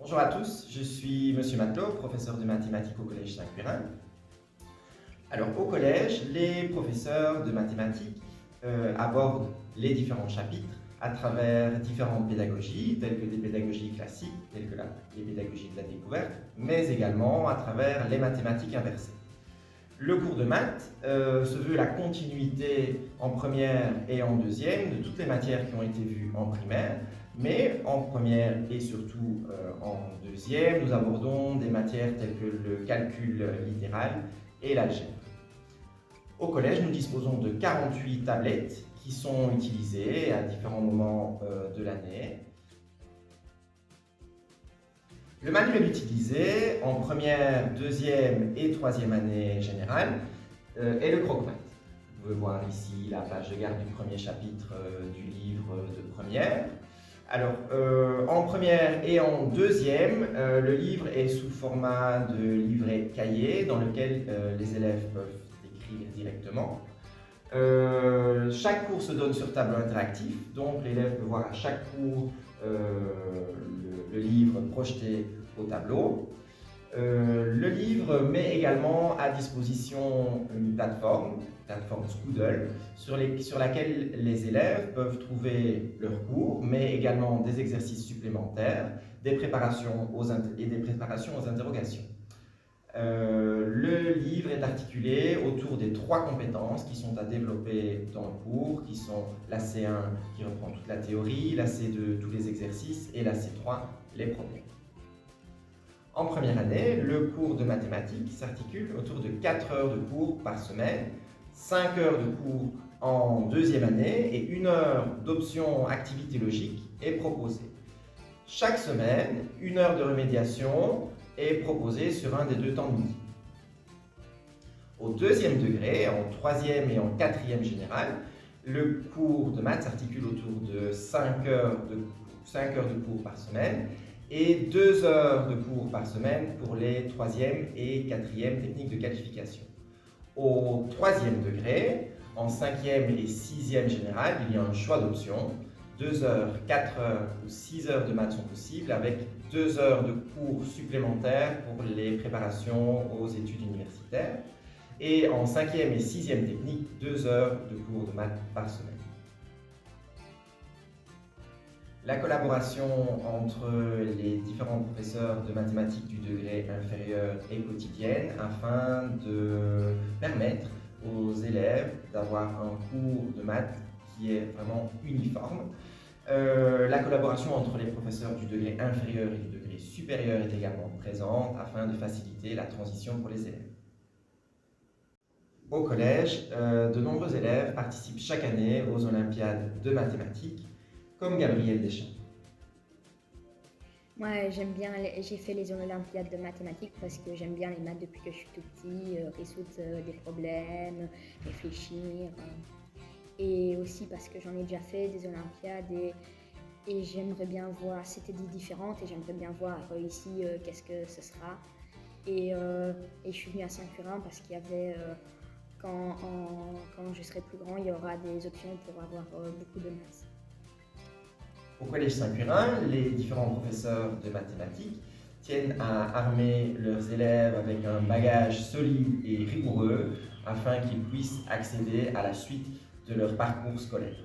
Bonjour à tous, je suis Monsieur Matelot, professeur de mathématiques au Collège Saint-Quirin. Alors au collège, les professeurs de mathématiques abordent les différents chapitres à travers différentes pédagogies, telles que des pédagogies classiques, telles que les pédagogies de la découverte, mais également à travers les mathématiques inversées. Le cours de maths se veut la continuité en première et en deuxième de toutes les matières qui ont été vues en primaire, mais en première et surtout en deuxième, nous abordons des matières telles que le calcul littéral et l'algèbre. Au collège, nous disposons de 48 tablettes qui sont utilisées à différents moments de l'année. Le manuel utilisé en première, deuxième et troisième année générale est le croque-maths. Vous pouvez voir ici la page de garde du premier chapitre du livre de première. Alors, en première et en deuxième, le livre est sous format de livret cahier dans lequel les élèves peuvent écrire directement. Chaque cours se donne sur tableau interactif, donc l'élève peut voir à chaque cours le livre projeté au tableau. Le livre met également à disposition une plateforme Skoodle, sur laquelle les élèves peuvent trouver leurs cours, mais également des exercices supplémentaires, des préparations aux interrogations. Le livre est articulé autour des 3 compétences qui sont à développer dans le cours, qui sont la C1 qui reprend toute la théorie, la C2 tous les exercices et la C3 les problèmes. En première année, le cours de mathématiques s'articule autour de 4 heures de cours par semaine, 5 heures de cours en deuxième année et 1 heure d'option activité logique est proposée. Chaque semaine, 1 heure de remédiation est proposée sur un des 2 temps de midi. Au deuxième degré, en troisième et en quatrième général, le cours de maths s'articule autour de 5 heures de cours par semaine et 2 heures de cours par semaine pour les troisième et quatrième techniques de qualification. Au troisième degré, en cinquième et sixième général, il y a un choix d'options. 2 heures, 4 heures ou 6 heures de maths sont possibles avec 2 heures de cours supplémentaires pour les préparations aux études universitaires. Et en cinquième et sixième technique, 2 heures de cours de maths par semaine. La collaboration entre les différents professeurs de mathématiques du degré inférieur est quotidienne afin de permettre aux élèves d'avoir un cours de maths qui est vraiment uniforme. La collaboration entre les professeurs du degré inférieur et du degré supérieur est également présente afin de faciliter la transition pour les élèves. Au collège, de nombreux élèves participent chaque année aux Olympiades de mathématiques, comme Gabriel Deschamps. Moi, j'aime bien, j'ai fait les Olympiades de mathématiques parce que j'aime bien les maths depuis que je suis tout petit, résoudre des problèmes, réfléchir. Et aussi parce que j'en ai déjà fait des Olympiades et j'aimerais bien voir, c'était différentes et j'aimerais bien voir ici qu'est-ce que ce sera. Et je suis venue à Saint-Quirin parce qu'il y avait, quand je serai plus grand, il y aura des options pour avoir beaucoup de maths. Au Collège Saint-Quirin, les différents professeurs de mathématiques tiennent à armer leurs élèves avec un bagage solide et rigoureux afin qu'ils puissent accéder à la suite de leur parcours scolaire.